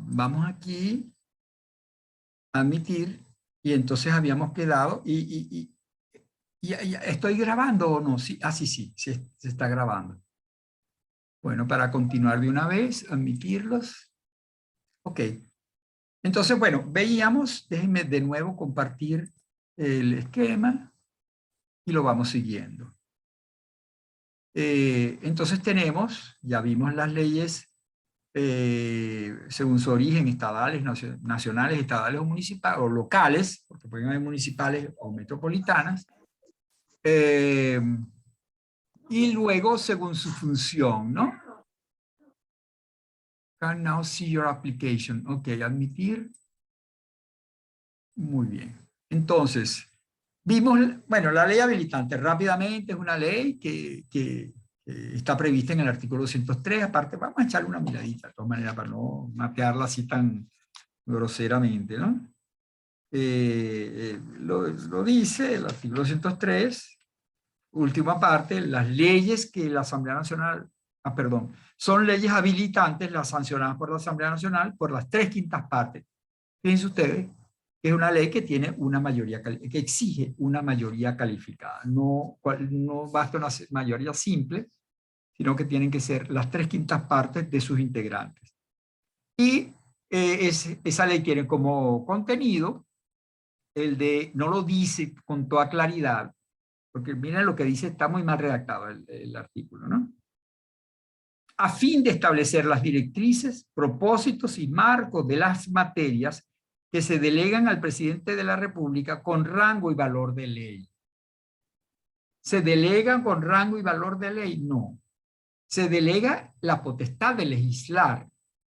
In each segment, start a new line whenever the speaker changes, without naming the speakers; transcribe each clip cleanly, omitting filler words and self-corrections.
vamos aquí a admitir, y entonces habíamos quedado, ¿estoy grabando o no? Sí, sí, se está grabando. Bueno, para continuar de una vez, admitirlos. Ok. Entonces, bueno, veíamos, déjenme de nuevo compartir el esquema y lo vamos siguiendo. Entonces tenemos, ya vimos las leyes según su origen, estadales, nacionales, estadales o municipales, o locales, porque pueden haber municipales o metropolitanas, y luego según su función, ¿no? Can now see your application. Ok, admitir. Muy bien. Entonces, vimos, bueno, la ley habilitante rápidamente es una ley que está prevista en el artículo 203. Aparte, vamos a echarle una miradita de todas maneras para no mapearla así tan groseramente, ¿no? Lo dice el artículo 203, última parte, las leyes que la Asamblea Nacional, perdón, son leyes habilitantes las sancionadas por la Asamblea Nacional por las 3/5 partes. Fíjense ustedes que es una ley que tiene una mayoría, que exige una mayoría calificada. No basta una mayoría simple, sino que tienen que ser las 3/5 partes de sus integrantes. Y esa ley tiene como contenido el de, no lo dice con toda claridad, porque miren lo que dice, está muy mal redactado el artículo, ¿no? A fin de establecer las directrices, propósitos y marcos de las materias que se delegan al presidente de la República con rango y valor de ley. ¿Se delegan con rango y valor de ley? No. Se delega la potestad de legislar.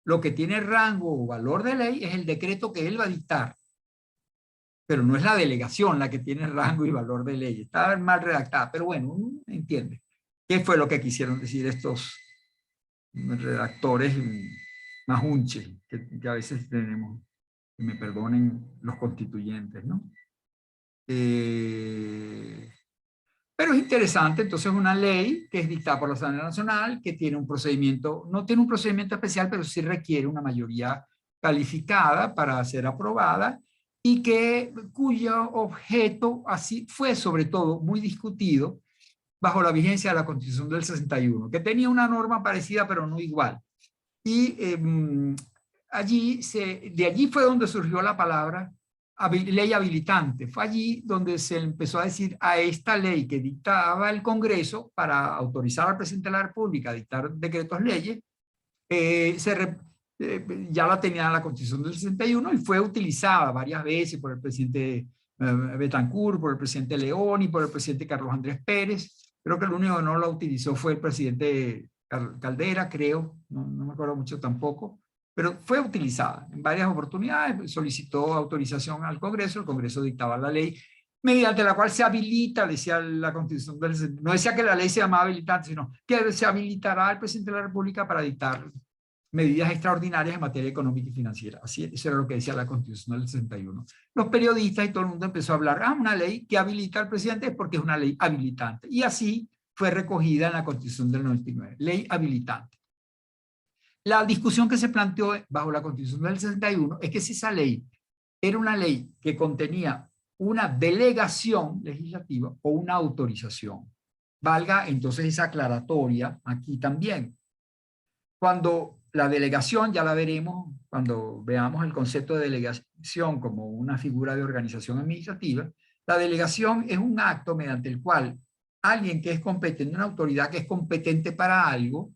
Lo que tiene rango o valor de ley es el decreto que él va a dictar. Pero no es la delegación la que tiene rango y valor de ley. Está mal redactada, pero bueno, uno entiende. ¿Qué fue lo que quisieron decir estos redactores majunches que a veces tenemos? Que me perdonen los constituyentes, ¿no? Pero es interesante, entonces una ley que es dictada por la Asamblea Nacional, que tiene un procedimiento, no tiene un procedimiento especial, pero sí requiere una mayoría calificada para ser aprobada, y cuyo objeto así fue sobre todo muy discutido bajo la vigencia de la Constitución del 61, que tenía una norma parecida pero no igual. Y de allí fue donde surgió la palabra ley habilitante. Fue allí donde se empezó a decir a esta ley que dictaba el Congreso para autorizar al presidente de la República a dictar decretos leyes, ya la tenía la Constitución del 61 y fue utilizada varias veces por el presidente Betancourt, por el presidente León y por el presidente Carlos Andrés Pérez. Creo que el único que no la utilizó fue el presidente Caldera, creo, no me acuerdo mucho tampoco, pero fue utilizada en varias oportunidades, solicitó autorización al Congreso, el Congreso dictaba la ley, mediante la cual se habilita, decía la Constitución del 61, no decía que la ley se llamaba habilitante, sino que se habilitará al presidente de la República para dictar medidas extraordinarias en materia económica y financiera. Así, eso era lo que decía la Constitución del 61. Los periodistas y todo el mundo empezó a hablar, una ley que habilita al presidente es porque es una ley habilitante. Y así fue recogida en la Constitución del 99, ley habilitante. La discusión que se planteó bajo la Constitución del 61 es que si esa ley era una ley que contenía una delegación legislativa o una autorización. Valga entonces esa aclaratoria aquí también. Cuando la delegación, ya la veremos cuando veamos el concepto de delegación como una figura de organización administrativa, la delegación es un acto mediante el cual alguien que es competente, una autoridad que es competente para algo,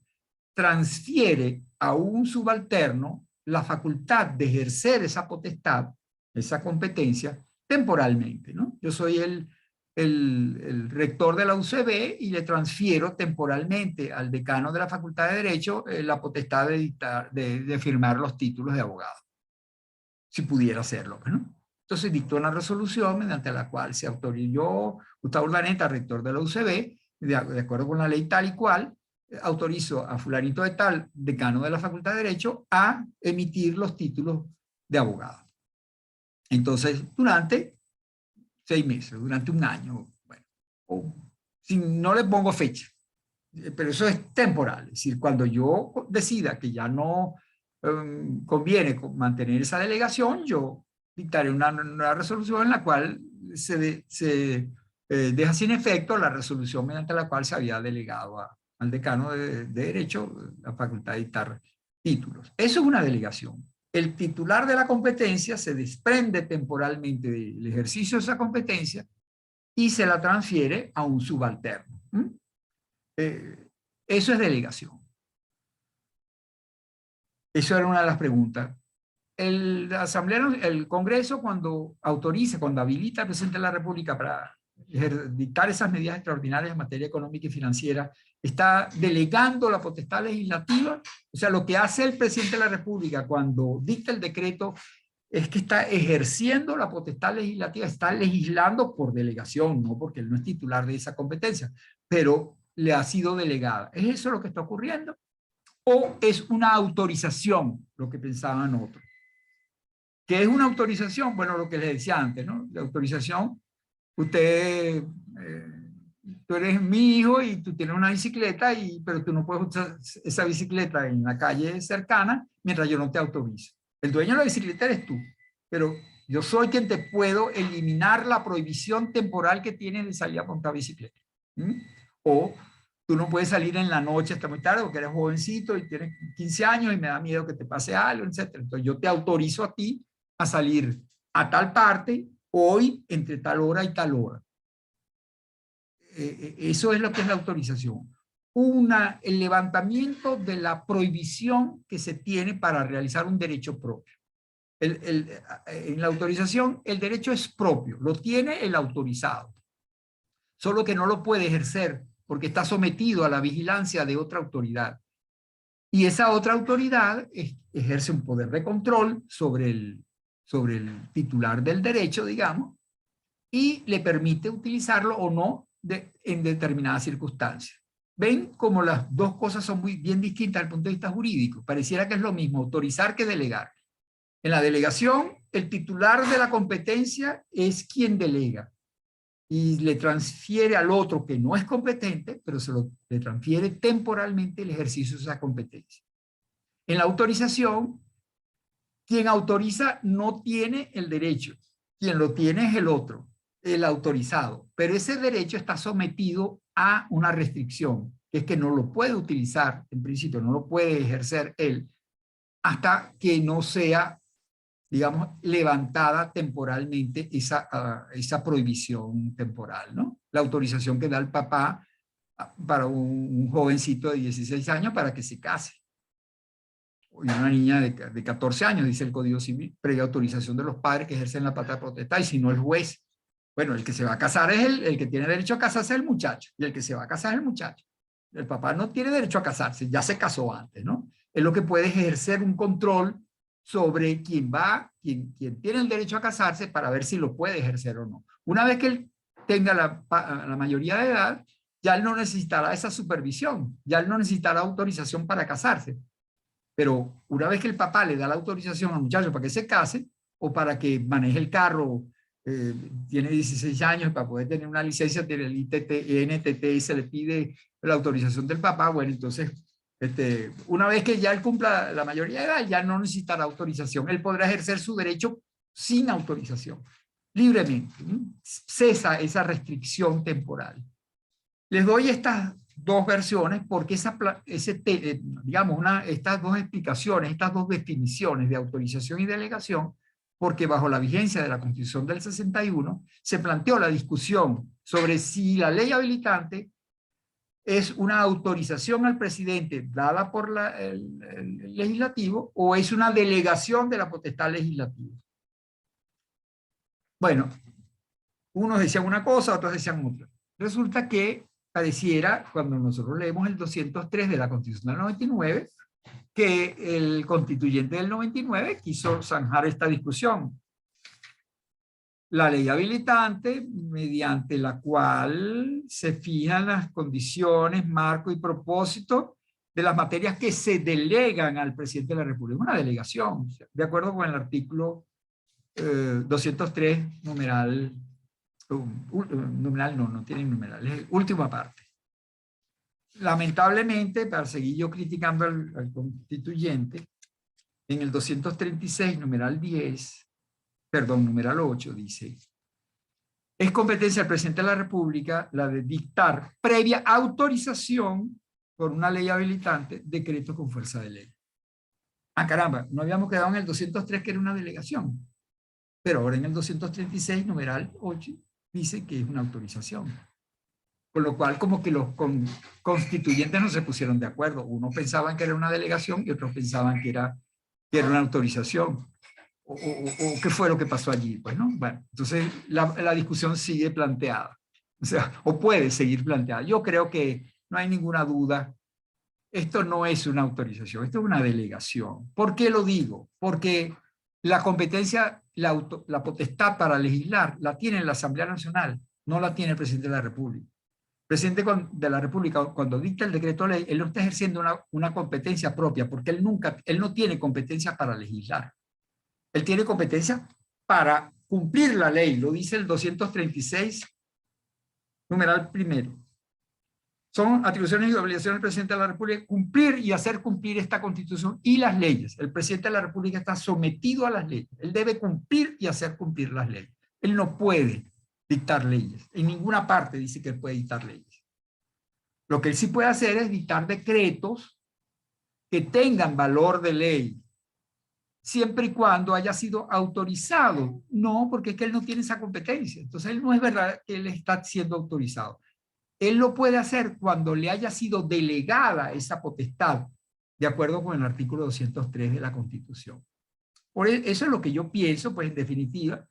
transfiere a un subalterno la facultad de ejercer esa potestad, esa competencia, temporalmente, ¿no? Yo soy el rector de la UCB y le transfiero temporalmente al decano de la Facultad de Derecho la potestad de firmar los títulos de abogado, si pudiera hacerlo, ¿no? Entonces dictó una resolución mediante la cual se autorizó Gustavo Urdaneta, rector de la UCB, de acuerdo con la ley tal y cual, autorizó a fulanito de tal, decano de la Facultad de Derecho, a emitir los títulos de abogado. Entonces, durante 6 meses, durante un año, bueno, si no le pongo fecha, pero eso es temporal. Es decir, cuando yo decida que ya no conviene mantener esa delegación, yo dictaré una resolución en la cual se deja sin efecto la resolución mediante la cual se había delegado al decano de Derecho la facultad de dictar títulos. Eso es una delegación. El titular de la competencia se desprende temporalmente del ejercicio de esa competencia y se la transfiere a un subalterno. Eso es delegación. Eso era una de las preguntas. El Congreso, cuando autoriza, cuando habilita al presidente de la República para dictar esas medidas extraordinarias en materia económica y financiera, está delegando la potestad legislativa. O sea, lo que hace el presidente de la República cuando dicta el decreto es que está ejerciendo la potestad legislativa, está legislando por delegación, no porque él no es titular de esa competencia, pero le ha sido delegada. ¿Es eso lo que está ocurriendo? ¿O es una autorización, lo que pensaban otros? ¿Qué es una autorización? Bueno, lo que les decía antes, ¿no? La autorización, tú eres mi hijo y tú tienes una bicicleta, pero tú no puedes usar esa bicicleta en la calle cercana mientras yo no te autorizo. El dueño de la bicicleta eres tú, pero yo soy quien te puedo eliminar la prohibición temporal que tienes de salir a montar bicicleta. O tú no puedes salir en la noche hasta muy tarde porque eres jovencito y tienes 15 años y me da miedo que te pase algo, etc. Entonces yo te autorizo a ti a salir a tal parte hoy entre tal hora y tal hora. Eso es lo que es la autorización. El levantamiento de la prohibición que se tiene para realizar un derecho propio. En la autorización, el derecho es propio, lo tiene el autorizado, solo que no lo puede ejercer porque está sometido a la vigilancia de otra autoridad. Y esa otra autoridad ejerce un poder de control sobre el titular del derecho, digamos, y le permite utilizarlo o no en determinadas circunstancias. ¿Ven cómo las dos cosas son muy bien distintas desde el punto de vista jurídico? Pareciera que es lo mismo autorizar que delegar. En la delegación, el titular de la competencia es quien delega y le transfiere al otro que no es competente, pero le transfiere temporalmente el ejercicio de esa competencia. En la autorización, quien autoriza no tiene el derecho, quien lo tiene es el otro, el autorizado, pero ese derecho está sometido a una restricción, que es que no lo puede utilizar, en principio no lo puede ejercer él, hasta que no sea, digamos, levantada temporalmente esa prohibición temporal, ¿no? La autorización que da el papá para un jovencito de 16 años para que se case. Y una niña de 14 años, dice el Código Civil, previa autorización de los padres que ejercen la patria potestad, y si no el juez. Bueno, el que se va a casar es el que tiene derecho a casarse es el muchacho, y el que se va a casar es el muchacho. El papá no tiene derecho a casarse, ya se casó antes, ¿no? Es lo que puede ejercer un control sobre quién tiene el derecho a casarse para ver si lo puede ejercer o no. Una vez que él tenga la mayoría de edad, ya él no necesitará esa supervisión, ya él no necesitará autorización para casarse. Pero una vez que el papá le da la autorización al muchacho para que se case o para que maneje el carro, tiene 16 años, para poder tener una licencia tiene el NTT y se le pide la autorización del papá, bueno, entonces, una vez que ya él cumpla la mayoría de edad, ya no necesitará autorización. Él podrá ejercer su derecho sin autorización, libremente. Cesa esa restricción temporal. Les doy estas dos versiones porque digamos, estas dos explicaciones, estas dos definiciones de autorización y delegación, porque bajo la vigencia de la Constitución del 61 se planteó la discusión sobre si la ley habilitante es una autorización al presidente dada por el legislativo o es una delegación de la potestad legislativa. Bueno, unos decían una cosa, otros decían otra. Resulta que pareciera, cuando nosotros leemos el 203 de la Constitución del 99, que el constituyente del 99 quiso zanjar esta discusión. La ley habilitante, mediante la cual se fijan las condiciones, marco y propósito de las materias que se delegan al presidente de la República. Una delegación, de acuerdo con el artículo 203, numeral no tiene numeral, es última parte. lamentablemente, para seguir yo criticando al constituyente, en el 236, numeral 10, perdón, numeral 8, dice: es competencia del presidente de la República la de dictar, previa autorización por una ley habilitante, decretos con fuerza de ley. Ah, caramba, no habíamos quedado en el 203 que era una delegación, pero ahora en el 236, numeral 8, dice que es una autorización. Con lo cual, como que los constituyentes no se pusieron de acuerdo. Unos pensaban que era una delegación y otros pensaban que era una autorización. O qué fue lo que pasó allí, pues, ¿no? Bueno, entonces la discusión sigue planteada, o sea, o puede seguir planteada. Yo creo que no hay ninguna duda, esto no es una autorización, esto es una delegación. ¿Por qué lo digo? Porque la competencia, la potestad para legislar la tiene la Asamblea Nacional, no la tiene el presidente de la República. El presidente de la República, cuando dicta el decreto ley, él no está ejerciendo una competencia propia, porque él no tiene competencia para legislar. Él tiene competencia para cumplir la ley, lo dice el 236, numeral primero. Son atribuciones y obligaciones del presidente de la República cumplir y hacer cumplir esta Constitución y las leyes. El presidente de la República está sometido a las leyes. Él debe cumplir y hacer cumplir las leyes. Él no puede dictar leyes. En ninguna parte dice que él puede dictar leyes. Lo que él sí puede hacer es dictar decretos que tengan valor de ley, siempre y cuando haya sido autorizado. No, porque es que él no tiene esa competencia. Entonces, él no es verdad que él está siendo autorizado. Él lo puede hacer cuando le haya sido delegada esa potestad, de acuerdo con el artículo 203 de la Constitución. Por eso es lo que yo pienso, pues en definitiva,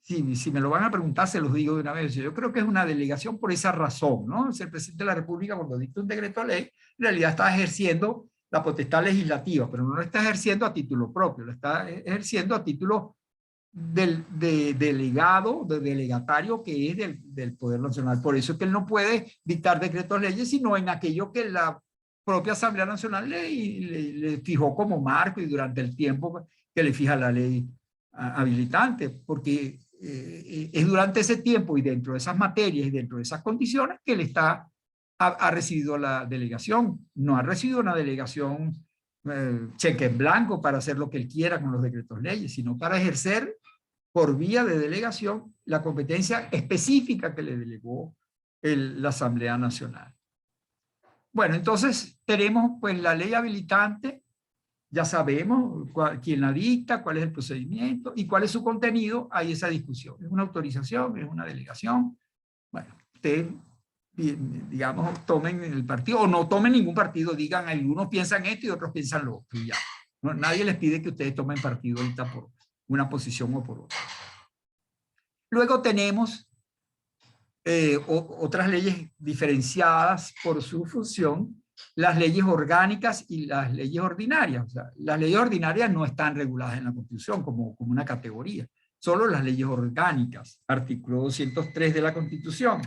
si me lo van a preguntar, se los digo de una vez. Yo creo que es una delegación por esa razón, ¿no? El presidente de la República, cuando dicta un decreto de ley, en realidad está ejerciendo la potestad legislativa, pero no lo está ejerciendo a título propio, lo está ejerciendo a título de delegado, de delegatario que es del Poder Nacional. Por eso es que él no puede dictar decretos leyes, sino en aquello que la propia Asamblea Nacional le fijó como marco y durante el tiempo que le fija la ley habilitante, porque es durante ese tiempo y dentro de esas materias y dentro de esas condiciones que él ha recibido la delegación. No ha recibido una delegación cheque en blanco para hacer lo que él quiera con los decretos leyes, sino para ejercer por vía de delegación la competencia específica que le delegó la Asamblea Nacional. Bueno, entonces tenemos pues la ley habilitante, ya sabemos quién la dicta, cuál es el procedimiento y cuál es su contenido. Hay esa discusión. ¿Es una autorización? ¿Es una delegación? Bueno, ustedes, digamos, tomen el partido o no tomen ningún partido. Digan, algunos piensan esto y otros piensan lo otro. Y ya. No, nadie les pide que ustedes tomen partido ahorita por una posición o por otra. Luego tenemos otras leyes diferenciadas por su función, las leyes orgánicas y las leyes ordinarias. O sea, las leyes ordinarias no están reguladas en la Constitución como una categoría, solo las leyes orgánicas, artículo 203 de la Constitución.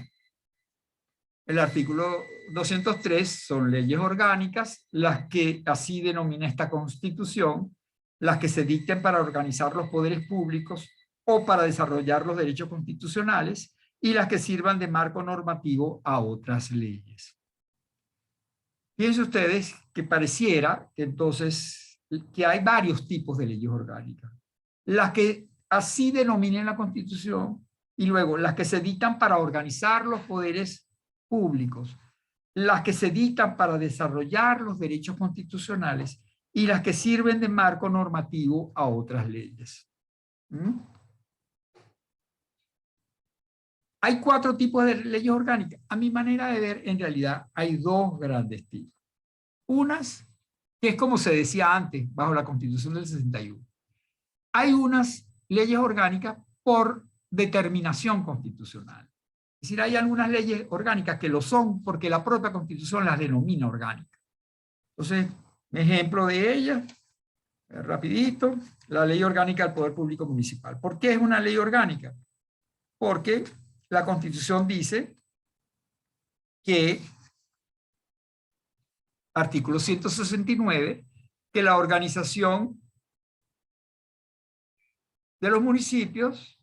El artículo 203 son leyes orgánicas, las que así denomina esta Constitución, las que se dicten para organizar los poderes públicos o para desarrollar los derechos constitucionales, y las que sirvan de marco normativo a otras leyes. Fíjense ustedes que pareciera que entonces que hay varios tipos de leyes orgánicas. Las que así denominen la Constitución y luego las que se dictan para organizar los poderes públicos, las que se dictan para desarrollar los derechos constitucionales y las que sirven de marco normativo a otras leyes. Hay 4 tipos de leyes orgánicas. A mi manera de ver, en realidad, hay 2 grandes tipos. Unas, que es como se decía antes, bajo la Constitución del 61. Hay unas leyes orgánicas por determinación constitucional. Es decir, hay algunas leyes orgánicas que lo son porque la propia Constitución las denomina orgánicas. Entonces, un ejemplo de ellas, rapidito, la Ley Orgánica del Poder Público Municipal. ¿Por qué es una ley orgánica? Porque la Constitución dice que, artículo 169, que la organización de los municipios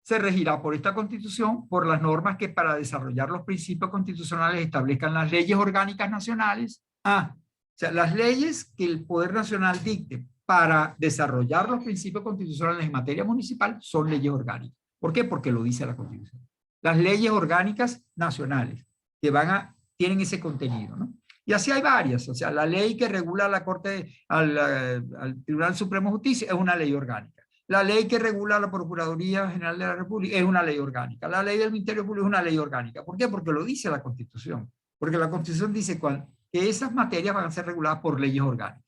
se regirá por esta Constitución, por las normas que para desarrollar los principios constitucionales establezcan las leyes orgánicas nacionales. O sea, las leyes que el Poder Nacional dicte para desarrollar los principios constitucionales en materia municipal son leyes orgánicas. ¿Por qué? Porque lo dice la Constitución. Las leyes orgánicas nacionales que tienen ese contenido, ¿no? Y así hay varias. O sea, la ley que regula la Corte, al Tribunal Supremo de Justicia es una ley orgánica. La ley que regula la Procuraduría General de la República es una ley orgánica. La ley del Ministerio Público es una ley orgánica. ¿Por qué? Porque lo dice la Constitución. Porque la Constitución dice que esas materias van a ser reguladas por leyes orgánicas.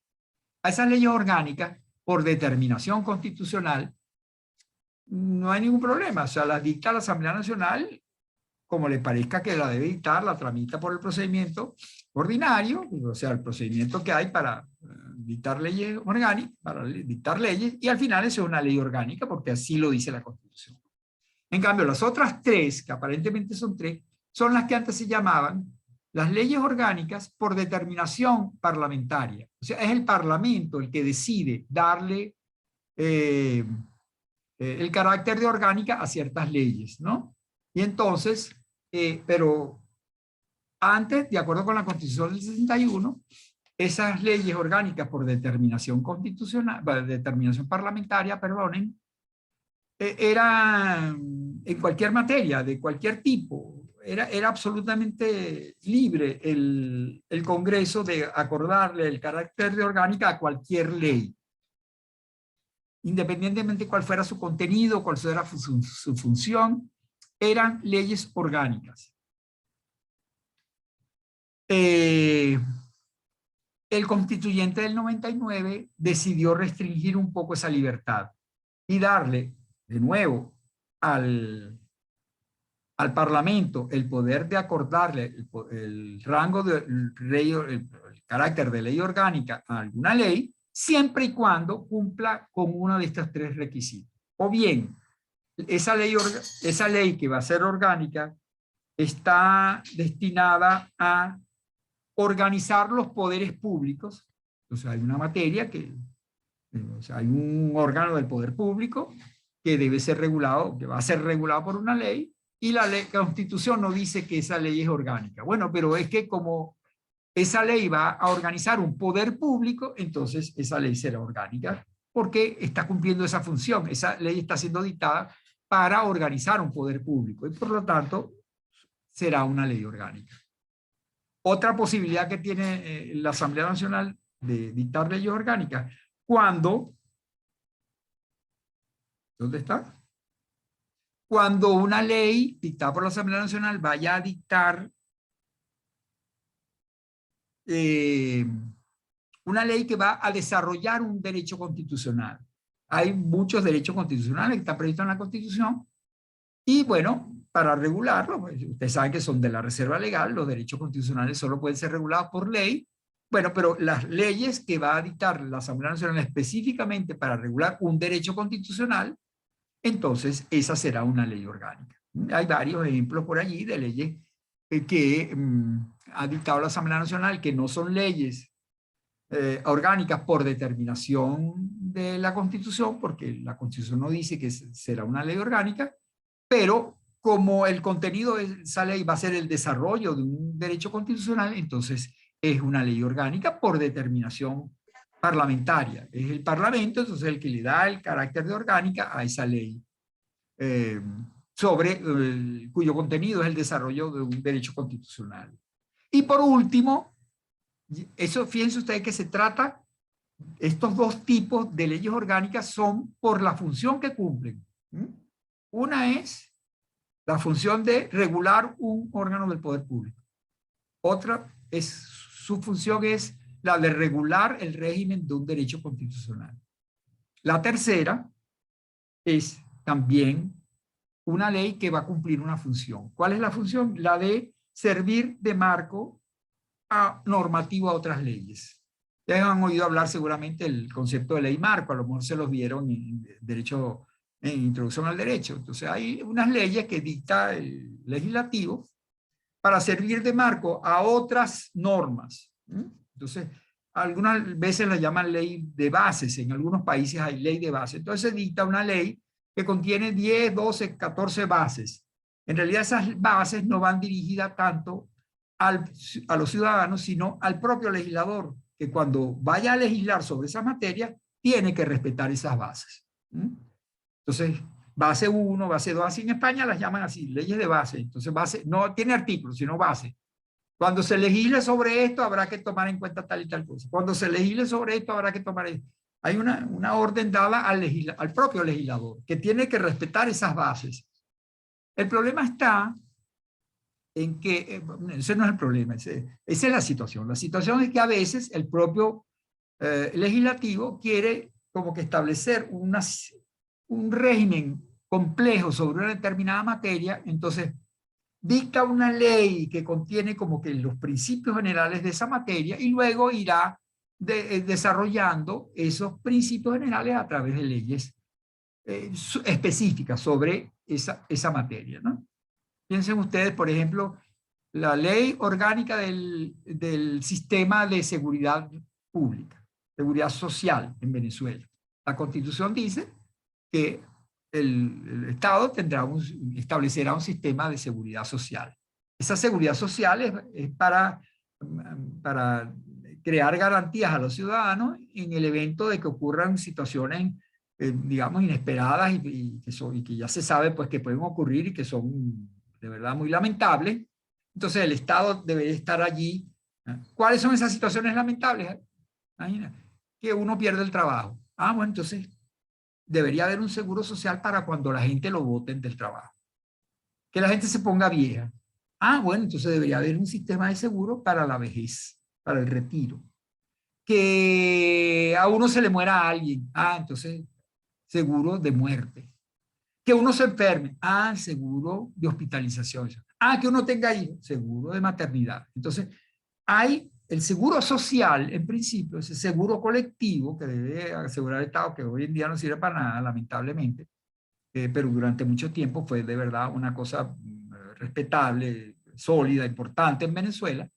A esas leyes orgánicas, por determinación constitucional, no hay ningún problema. O sea, las dicta la Asamblea Nacional como le parezca que la debe dictar, la tramita por el procedimiento ordinario, o sea, el procedimiento que hay para dictar leyes orgánicas, para dictar leyes, y al final eso es una ley orgánica, porque así lo dice la Constitución. En cambio, las otras tres, que aparentemente son tres, son las que antes se llamaban las leyes orgánicas por determinación parlamentaria. O sea, es el Parlamento el que decide darle el carácter de orgánica a ciertas leyes, ¿no? Y entonces, pero antes, de acuerdo con la Constitución del 61, esas leyes orgánicas por determinación constitucional, determinación parlamentaria, perdonen, eran en cualquier materia, de cualquier tipo. Era absolutamente libre el Congreso de acordarle el carácter de orgánica a cualquier ley, independientemente cuál fuera su contenido, cuál fuera su función. Eran leyes orgánicas. El constituyente del 99 decidió restringir un poco esa libertad y darle de nuevo al Parlamento el poder de acordarle el rango de ley, el carácter de ley orgánica a alguna ley, siempre y cuando cumpla con uno de estos tres requisitos. O bien, esa ley que va a ser orgánica está destinada a organizar los poderes públicos. O sea, hay una materia o sea, hay un órgano del poder público que debe ser regulado, que va a ser regulado por una ley, y la Constitución no dice que esa ley es orgánica. Bueno, pero es que como esa ley va a organizar un poder público, entonces esa ley será orgánica, porque está cumpliendo esa función. Esa ley está siendo dictada para organizar un poder público y por lo tanto será una ley orgánica. Otra posibilidad que tiene la Asamblea Nacional de dictar leyes orgánicas, cuando, ¿dónde está? Cuando una ley dictada por la Asamblea Nacional vaya a dictar una ley que va a desarrollar un derecho constitucional. Hay muchos derechos constitucionales que están previstos en la Constitución y bueno, para regularlo, pues, ustedes saben que son de la reserva legal, los derechos constitucionales solo pueden ser regulados por ley. Bueno, pero las leyes que va a dictar la Asamblea Nacional específicamente para regular un derecho constitucional, entonces esa será una ley orgánica. Hay varios ejemplos por allí de leyes que ha dictado la Asamblea Nacional que no son leyes orgánicas por determinación de la Constitución, porque la Constitución no dice que será una ley orgánica, pero como el contenido de esa ley va a ser el desarrollo de un derecho constitucional, entonces es una ley orgánica por determinación parlamentaria. Es el Parlamento, entonces, el que le da el carácter de orgánica a esa ley, cuyo contenido es el desarrollo de un derecho constitucional. Y por último, eso, fíjense ustedes que se trata, estos dos tipos de leyes orgánicas son por la función que cumplen. Una es la función de regular un órgano del poder público. Otra su función es la de regular el régimen de un derecho constitucional. La tercera es también una ley que va a cumplir una función. ¿Cuál es la función? La de servir de marco normativo a otras leyes. Ya han oído hablar seguramente del concepto de ley marco, a lo mejor se los vieron en Introducción al Derecho. Entonces hay unas leyes que dicta el legislativo para servir de marco a otras normas. Entonces, algunas veces la llaman ley de bases, en algunos países hay ley de base. Entonces se dicta una ley que contiene 10, 12, 14 bases. En realidad esas bases no van dirigidas tanto a los ciudadanos, sino al propio legislador, que cuando vaya a legislar sobre esa materia, tiene que respetar esas bases. Entonces, base 1, base 2, así en España las llaman así, leyes de base. Entonces, base no tiene artículos, sino base. Cuando se legisle sobre esto, habrá que tomar en cuenta tal y tal cosa. Cuando se legisle sobre esto, habrá que tomar esto. Hay una orden dada al propio legislador, que tiene que respetar esas bases. El problema está en que, ese no es el problema, esa es la situación. La situación es que a veces el propio legislativo quiere como que establecer un régimen complejo sobre una determinada materia, entonces dicta una ley que contiene como que los principios generales de esa materia y luego irá desarrollando esos principios generales a través de leyes específicas sobre esa materia, ¿no? Piensen ustedes, por ejemplo, la ley orgánica del sistema de seguridad pública, seguridad social en Venezuela. La Constitución dice que el Estado establecerá un sistema de seguridad social. Esa seguridad social es para crear garantías a los ciudadanos en el evento de que ocurran situaciones, digamos, inesperadas y que ya se sabe pues, que pueden ocurrir y que son de verdad muy lamentables. Entonces el Estado debe estar allí. ¿Cuáles son esas situaciones lamentables? Imagina, que uno pierde el trabajo. Bueno, entonces debería haber un seguro social para cuando la gente lo boten del trabajo. Que la gente se ponga vieja. Bueno, entonces debería haber un sistema de seguro para la vejez, para el retiro. Que a uno se le muera a alguien. Entonces seguro de muerte. Que uno se enferme. Seguro de hospitalización. Que uno tenga hijos. Seguro de maternidad. Entonces hay el seguro social, en principio, ese seguro colectivo que debe asegurar el Estado, que hoy en día no sirve para nada, lamentablemente, pero durante mucho tiempo fue de verdad una cosa respetable, sólida, importante en Venezuela.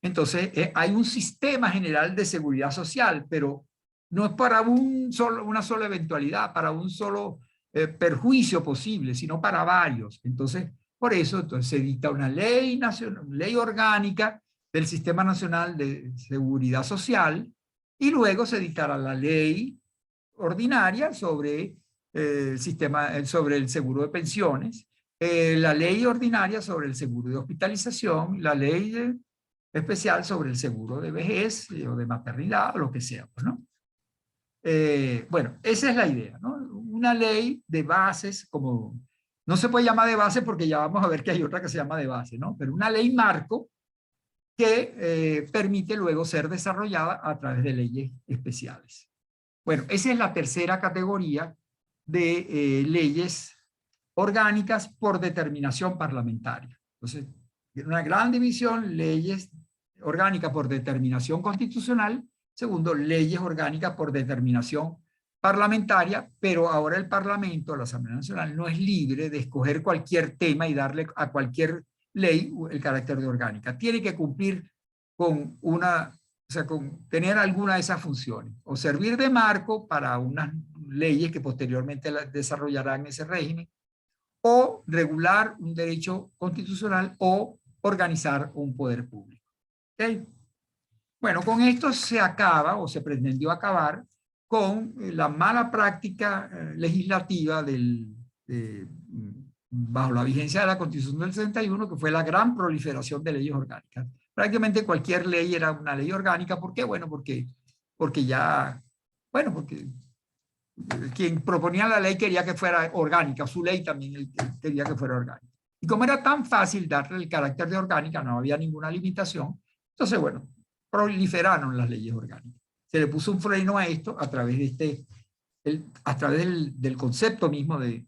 Entonces, hay un sistema general de seguridad social, pero no es para una sola eventualidad, para un solo perjuicio posible, sino para varios. Entonces, por eso se dicta una ley nacional, ley orgánica del Sistema Nacional de Seguridad Social, y luego se dictará la ley ordinaria sobre sobre el seguro de pensiones, la ley ordinaria sobre el seguro de hospitalización, la ley especial sobre el seguro de vejez o de maternidad, o lo que sea, ¿no? Bueno, esa es la idea, ¿no? Una ley de bases, como no se puede llamar de base porque ya vamos a ver que hay otra que se llama de base, ¿no? Pero una ley marco que permite luego ser desarrollada a través de leyes especiales. Bueno, esa es la tercera categoría de leyes orgánicas por determinación parlamentaria. Entonces, una gran división, leyes orgánicas por determinación constitucional, segundo, leyes orgánicas por determinación parlamentaria, pero ahora el Parlamento, la Asamblea Nacional, no es libre de escoger cualquier tema y darle a cualquier ley el carácter de orgánica. Tiene que cumplir con con tener alguna de esas funciones, o servir de marco para unas leyes que posteriormente desarrollarán ese régimen, o regular un derecho constitucional, o organizar un poder público. ¿Okay? Bueno, con esto se acaba, o se pretendió acabar, con la mala práctica legislativa bajo la vigencia de la Constitución del 61, que fue la gran proliferación de leyes orgánicas. Prácticamente cualquier ley era una ley orgánica. ¿Por qué? Bueno, porque quien proponía la ley quería que fuera orgánica, su ley también quería que fuera orgánica. Y como era tan fácil darle el carácter de orgánica, no había ninguna limitación, entonces, bueno, proliferaron las leyes orgánicas. Se le puso un freno a esto a través de del concepto mismo de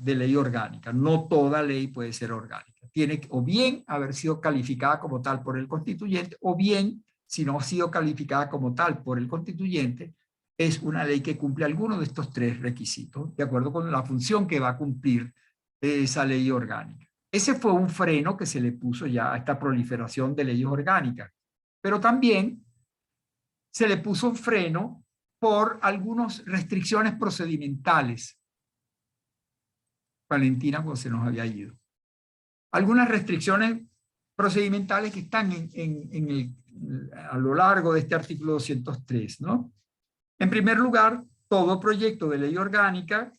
ley orgánica. No toda ley puede ser orgánica. Tiene que o bien haber sido calificada como tal por el constituyente, o bien, si no ha sido calificada como tal por el constituyente, es una ley que cumple alguno de estos tres requisitos, de acuerdo con la función que va a cumplir esa ley orgánica. Ese fue un freno que se le puso ya a esta proliferación de leyes orgánicas. Pero también se le puso un freno por algunas restricciones procedimentales Valentina cuando se nos había ido. Algunas restricciones procedimentales que están a lo largo de este artículo 203, ¿no? En primer lugar, todo proyecto de ley orgánica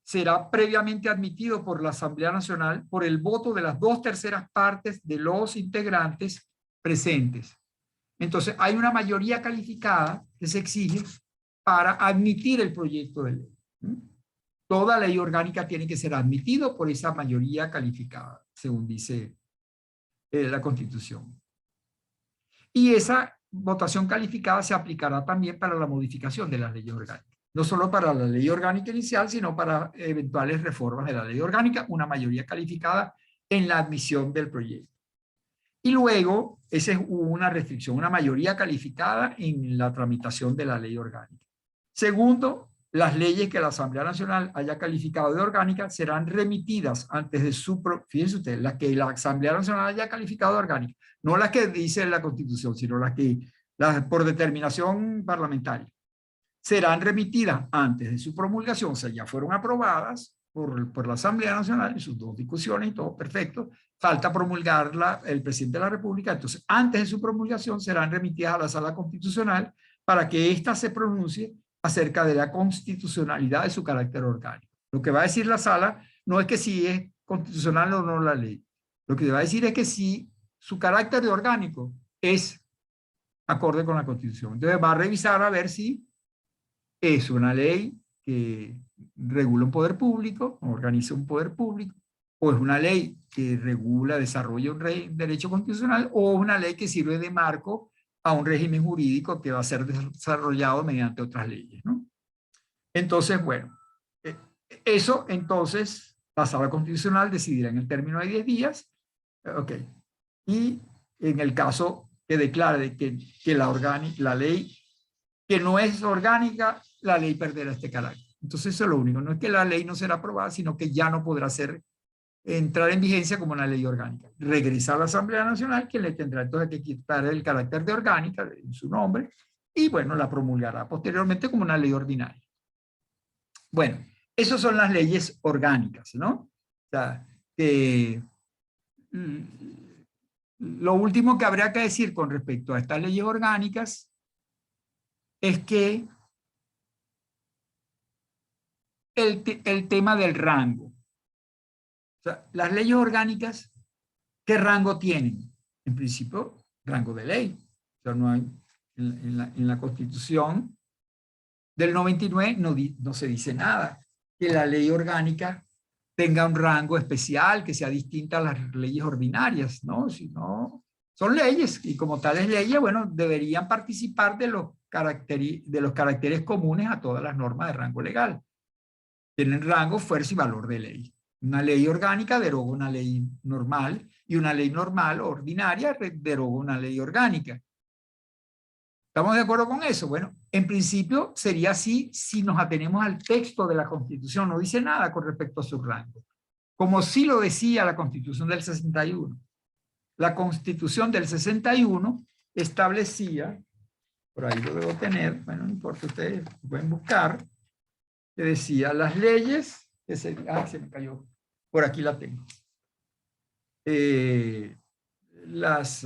será previamente admitido por la Asamblea Nacional por el voto de las 2/3 partes de los integrantes presentes. Entonces, hay una mayoría calificada que se exige para admitir el proyecto de ley. Toda ley orgánica tiene que ser admitido por esa mayoría calificada, según dice la Constitución. Y esa votación calificada se aplicará también para la modificación de las leyes orgánicas. No solo para la ley orgánica inicial, sino para eventuales reformas de la ley orgánica, una mayoría calificada en la admisión del proyecto. Y luego, esa es una restricción, una mayoría calificada en la tramitación de la ley orgánica. Segundo, las leyes que la Asamblea Nacional haya calificado de orgánicas serán remitidas antes de su... Fíjense ustedes, las que la Asamblea Nacional haya calificado de orgánicas, no las que dice la Constitución, sino las por determinación parlamentaria, serán remitidas antes de su promulgación, o sea, ya fueron aprobadas por la Asamblea Nacional en sus 2 discusiones y todo perfecto. Falta promulgarla el presidente de la República, entonces antes de su promulgación serán remitidas a la Sala Constitucional para que ésta se pronuncie acerca de la constitucionalidad de su carácter orgánico. Lo que va a decir la Sala no es que si es constitucional o no la ley. Lo que va a decir es que si su carácter de orgánico es acorde con la Constitución. Entonces va a revisar a ver si es una ley que regula un poder público, organiza un poder público, o es una ley que regula, desarrolla un derecho constitucional, o una ley que sirve de marco a un régimen jurídico que va a ser desarrollado mediante otras leyes, ¿no? Entonces, bueno, eso entonces la Sala Constitucional decidirá en el término de 10 días, ok, y en el caso que declare que la ley que no es orgánica, la ley perderá este carácter. Entonces eso es lo único, no es que la ley no será aprobada, sino que ya no podrá entrar en vigencia como una ley orgánica. Regresa a la Asamblea Nacional, que le tendrá entonces que quitar el carácter de orgánica en su nombre, y bueno, la promulgará posteriormente como una ley ordinaria. Bueno, esas son las leyes orgánicas, ¿no? O sea, lo último que habría que decir con respecto a estas leyes orgánicas es que el tema del rango. O sea, las leyes orgánicas, ¿qué rango tienen? En principio, rango de ley. O sea, no hay, en la Constitución del 99 no se dice nada que la ley orgánica tenga un rango especial, que sea distinta a las leyes ordinarias, ¿no? Sino, son leyes y como tales leyes, bueno, deberían participar de los caracteres comunes a todas las normas de rango legal. Tienen rango, fuerza y valor de ley. Una ley orgánica deroga una ley normal y una ley normal ordinaria deroga una ley orgánica. ¿Estamos de acuerdo con eso? Bueno, en principio sería así si nos atenemos al texto de la Constitución. No dice nada con respecto a su rango. Como sí lo decía la Constitución del 61. La Constitución del 61 establecía, por ahí lo debo tener, bueno, no importa, ustedes pueden buscar, que decía las leyes, se me cayó, por aquí la tengo. Las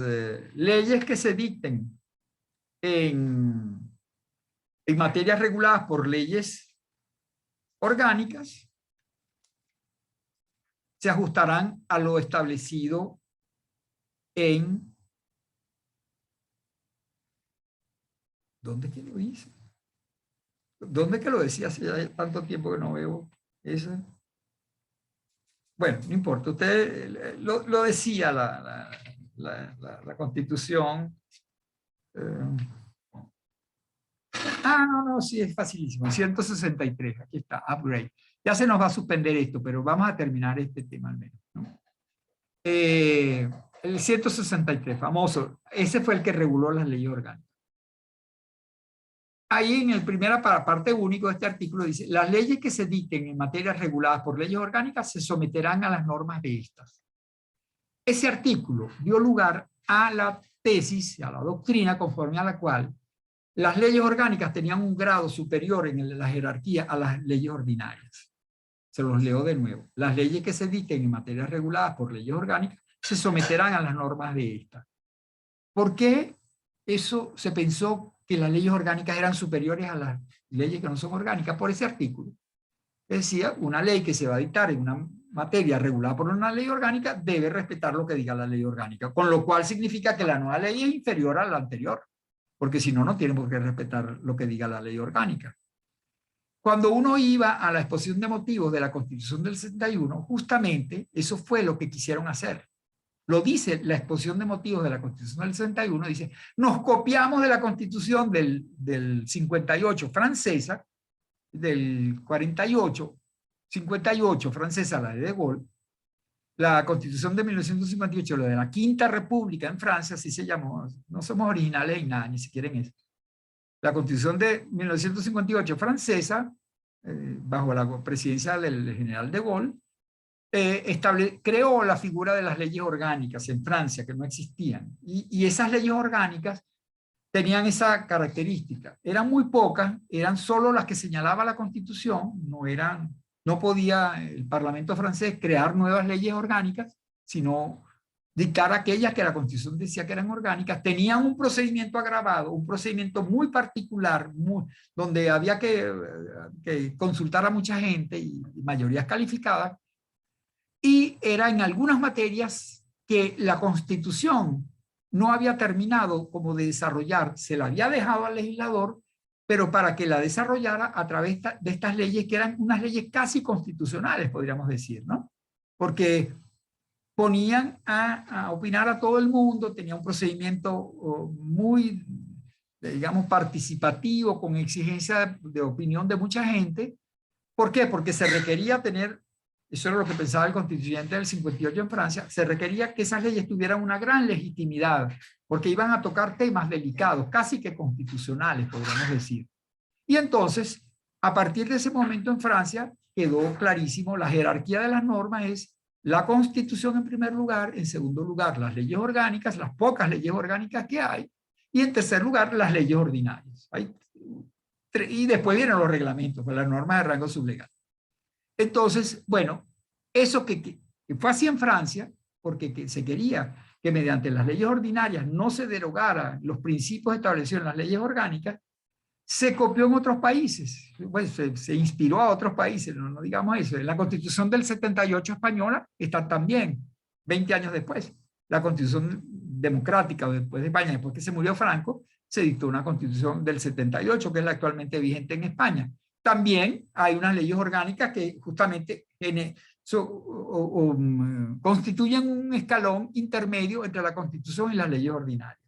leyes que se dicten en materias reguladas por leyes orgánicas se ajustarán a lo establecido en... ¿Dónde que lo dice? ¿Dónde que lo decía? Hace ya tanto tiempo que no veo eso. Bueno, no importa. Usted lo decía la Constitución. No, sí, es facilísimo. 163, aquí está, upgrade. Ya se nos va a suspender esto, pero vamos a terminar este tema al menos, ¿no? El 163, famoso, ese fue el que reguló las leyes orgánicas. Ahí en el primera parte único de este artículo dice, las leyes que se dicten en materias reguladas por leyes orgánicas se someterán a las normas de estas. Ese artículo dio lugar a la tesis, a la doctrina conforme a la cual las leyes orgánicas tenían un grado superior en la jerarquía a las leyes ordinarias. Se los leo de nuevo. Las leyes que se dicten en materias reguladas por leyes orgánicas se someterán a las normas de esta. ¿Por qué eso se pensó que las leyes orgánicas eran superiores a las leyes que no son orgánicas? Por ese artículo. Decía, una ley que se va a dictar en una materia regulada por una ley orgánica debe respetar lo que diga la ley orgánica, con lo cual significa que la nueva ley es inferior a la anterior, porque si no, no tiene por qué respetar lo que diga la ley orgánica. Cuando uno iba a la exposición de motivos de la Constitución del 61, justamente eso fue lo que quisieron hacer. Lo dice la exposición de motivos de la Constitución del 61, dice, nos copiamos de la Constitución del 58 francesa, del 48, 58 francesa, la de Gaulle, la Constitución de 1958, la de la Quinta República en Francia, así se llamó, no somos originales en nada, ni siquiera en eso. La Constitución de 1958 francesa, bajo la presidencia del general de Gaulle, creó la figura de las leyes orgánicas en Francia, que no existían. Y esas leyes orgánicas tenían esa característica. Eran muy pocas, eran solo las que señalaba la Constitución, no podía el Parlamento francés crear nuevas leyes orgánicas, sino dictar aquellas que la Constitución decía que eran orgánicas. Tenían un procedimiento agravado, un procedimiento muy particular, donde había que consultar a mucha gente y mayorías calificadas, y era en algunas materias que la Constitución no había terminado como de desarrollar, se la había dejado al legislador, pero para que la desarrollara a través de estas leyes que eran unas leyes casi constitucionales, podríamos decir, ¿no? Porque ponían a opinar a todo el mundo, tenía un procedimiento muy, digamos, participativo, con exigencia de opinión de mucha gente. ¿Por qué? Porque se requería tener, eso era lo que pensaba el constituyente del 58 en Francia, se requería que esas leyes tuvieran una gran legitimidad, porque iban a tocar temas delicados, casi que constitucionales, podríamos decir. Y entonces, a partir de ese momento en Francia, quedó clarísimo, la jerarquía de las normas es la Constitución en primer lugar, en segundo lugar las leyes orgánicas, las pocas leyes orgánicas que hay, y en tercer lugar las leyes ordinarias. Y después vienen los reglamentos, las normas de rango sublegal. Entonces, bueno, eso que fue así en Francia, porque se quería que mediante las leyes ordinarias no se derogaran los principios establecidos en las leyes orgánicas, se copió en otros países, bueno, se inspiró a otros países, no digamos eso. En la Constitución del 78 española está también, 20 años después. La Constitución democrática después de España, después que se murió Franco, se dictó una Constitución del 78, que es la actualmente vigente en España. También hay unas leyes orgánicas que justamente constituyen un escalón intermedio entre la Constitución y las leyes ordinarias.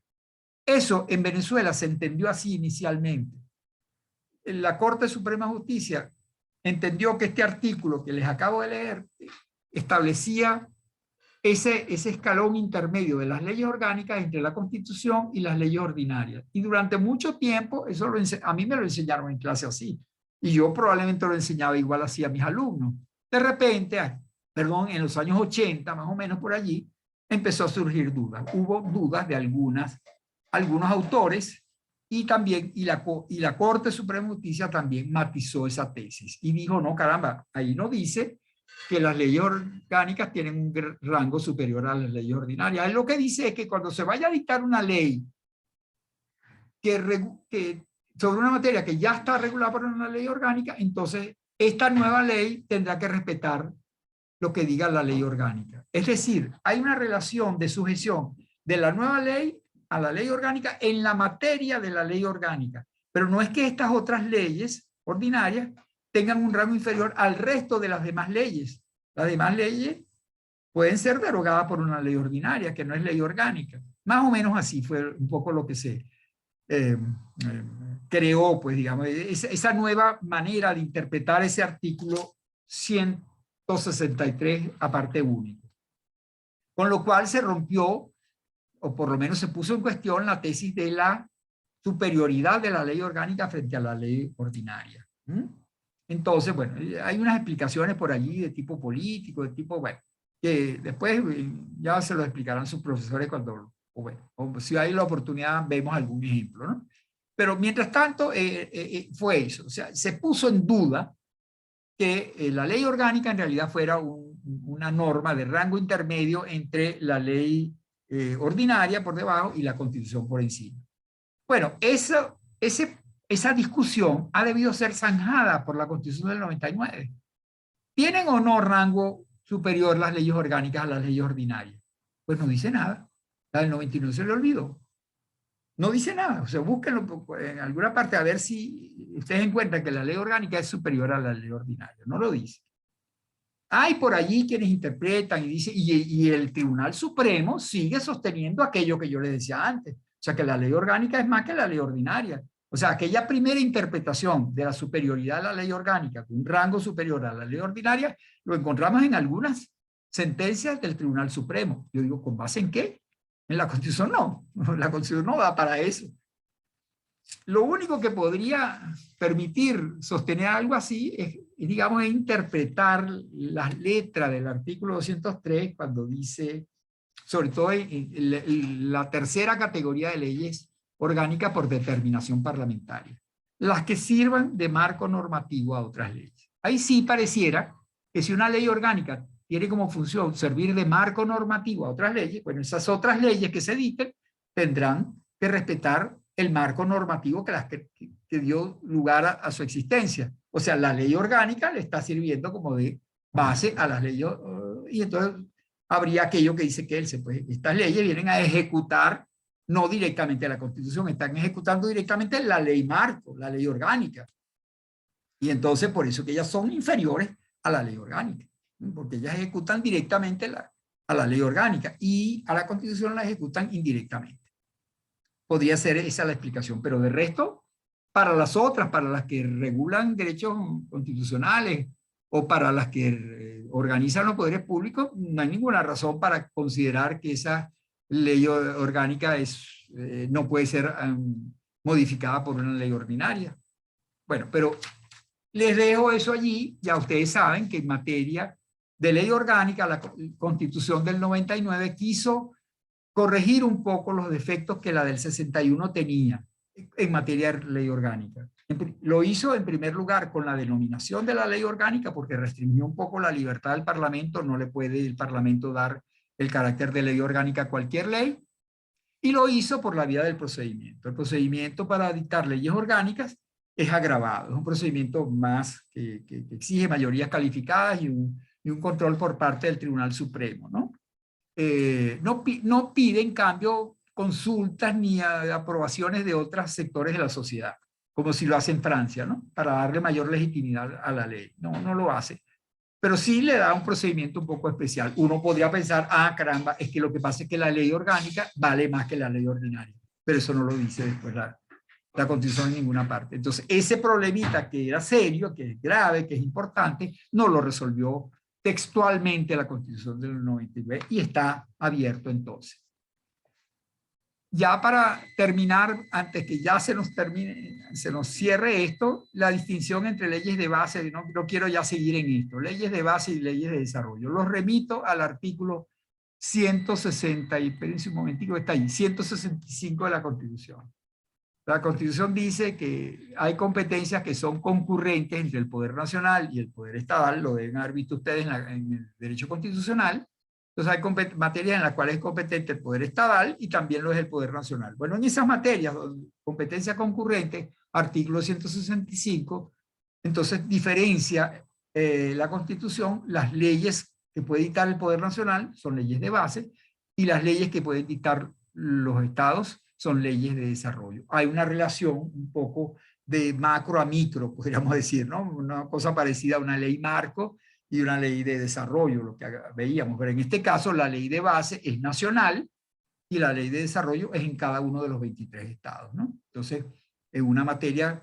Eso en Venezuela se entendió así inicialmente. La Corte Suprema de Justicia entendió que este artículo que les acabo de leer establecía ese escalón intermedio de las leyes orgánicas entre la Constitución y las leyes ordinarias. Y durante mucho tiempo, a mí me lo enseñaron en clase así, y yo probablemente lo enseñaba igual así a mis alumnos. De repente, en los años 80, más o menos por allí, empezó a surgir dudas. Hubo dudas de algunos autores, y la Corte Suprema de Justicia también matizó esa tesis y dijo, no, caramba, ahí no dice que las leyes orgánicas tienen un rango superior a las leyes ordinarias. Él lo que dice es que cuando se vaya a dictar una ley sobre una materia que ya está regulada por una ley orgánica, entonces esta nueva ley tendrá que respetar lo que diga la ley orgánica. Es decir, hay una relación de sujeción de la nueva ley a la ley orgánica en la materia de la ley orgánica, pero no es que estas otras leyes ordinarias tengan un rango inferior al resto de las demás leyes. Las demás leyes pueden ser derogadas por una ley ordinaria, que no es ley orgánica. Más o menos así fue un poco lo que se creó, pues digamos, esa nueva manera de interpretar ese artículo 163 a parte única. Con lo cual se rompió, o por lo menos se puso en cuestión, la tesis de la superioridad de la ley orgánica frente a la ley ordinaria. Entonces, bueno, hay unas explicaciones por allí de tipo político, de tipo, bueno, que después ya se lo explicarán sus profesores cuando, o si hay la oportunidad, vemos algún ejemplo, ¿no? Pero mientras tanto, fue eso. O sea, se puso en duda que la ley orgánica en realidad fuera una norma de rango intermedio entre la ley ordinaria por debajo y la Constitución por encima. Bueno, esa discusión ha debido ser zanjada por la Constitución del 99. ¿Tienen o no rango superior las leyes orgánicas a las leyes ordinarias? Pues no dice nada. La del 99 se le olvidó. No dice nada. O sea, búsquenlo en alguna parte a ver si ustedes encuentran que la ley orgánica es superior a la ley ordinaria. No lo dice. Hay por allí quienes interpretan y dicen, y el Tribunal Supremo sigue sosteniendo aquello que yo les decía antes. O sea, que la ley orgánica es más que la ley ordinaria. O sea, aquella primera interpretación de la superioridad de la ley orgánica, con un rango superior a la ley ordinaria, lo encontramos en algunas sentencias del Tribunal Supremo. Yo digo, ¿con base en qué? En la Constitución no. La Constitución no da para eso. Lo único que podría permitir sostener algo así es, digamos, interpretar las letras del artículo 203 cuando dice, sobre todo en la tercera categoría de leyes orgánicas por determinación parlamentaria, las que sirvan de marco normativo a otras leyes. Ahí sí pareciera que si una ley orgánica tiene como función servir de marco normativo a otras leyes, bueno, esas otras leyes que se dicten tendrán que respetar el marco normativo que dio lugar a su existencia. O sea, la ley orgánica le está sirviendo como de base a las leyes, y entonces habría aquello que dice que estas leyes vienen a ejecutar no directamente la Constitución, están ejecutando directamente la ley marco, la ley orgánica. Y entonces por eso que ellas son inferiores a la ley orgánica, porque ellas ejecutan directamente a la ley orgánica y a la Constitución la ejecutan indirectamente. Podría ser esa la explicación, pero de resto, para las otras, para las que regulan derechos constitucionales o para las que organizan los poderes públicos, no hay ninguna razón para considerar que esa ley orgánica no puede ser modificada por una ley ordinaria. Bueno, pero les dejo eso allí. Ya ustedes saben que en materia de ley orgánica, la Constitución del 99 quiso corregir un poco los defectos que la del 61 tenía en materia de ley orgánica. Lo hizo en primer lugar con la denominación de la ley orgánica porque restringió un poco la libertad del Parlamento, no le puede el Parlamento dar el carácter de ley orgánica a cualquier ley, y lo hizo por la vía del procedimiento. El procedimiento para dictar leyes orgánicas es agravado, es un procedimiento más que exige mayorías calificadas y un control por parte del Tribunal Supremo, ¿no? No pide, en cambio, consultas ni aprobaciones de otros sectores de la sociedad, como si lo hace en Francia, ¿no? Para darle mayor legitimidad a la ley. No lo hace. Pero sí le da un procedimiento un poco especial. Uno podría pensar, caramba, es que lo que pasa es que la ley orgánica vale más que la ley ordinaria. Pero eso no lo dice después la Constitución en ninguna parte. Entonces, ese problemita que era serio, que es grave, que es importante, no lo resolvió textualmente la Constitución del 99 y está abierto entonces. Ya para terminar, antes que ya se nos cierre esto, la distinción entre leyes de base, no quiero ya seguir en esto, leyes de base y leyes de desarrollo. Los remito al artículo 160, y espérense un momentico, está ahí, 165 de la Constitución. La Constitución dice que hay competencias que son concurrentes entre el Poder Nacional y el Poder Estatal, lo deben haber visto ustedes en el derecho constitucional. Entonces hay materias en las cuales es competente el Poder Estatal y también lo es el Poder Nacional. Bueno, en esas materias, competencia concurrente, artículo 165, entonces diferencia la Constitución, las leyes que puede dictar el Poder Nacional son leyes de base y las leyes que pueden dictar los estados son leyes de desarrollo. Hay una relación un poco de macro a micro, podríamos decir, ¿no? Una cosa parecida a una ley marco y una ley de desarrollo, lo que veíamos. Pero en este caso, la ley de base es nacional y la ley de desarrollo es en cada uno de los 23 estados, ¿no? Entonces, en una materia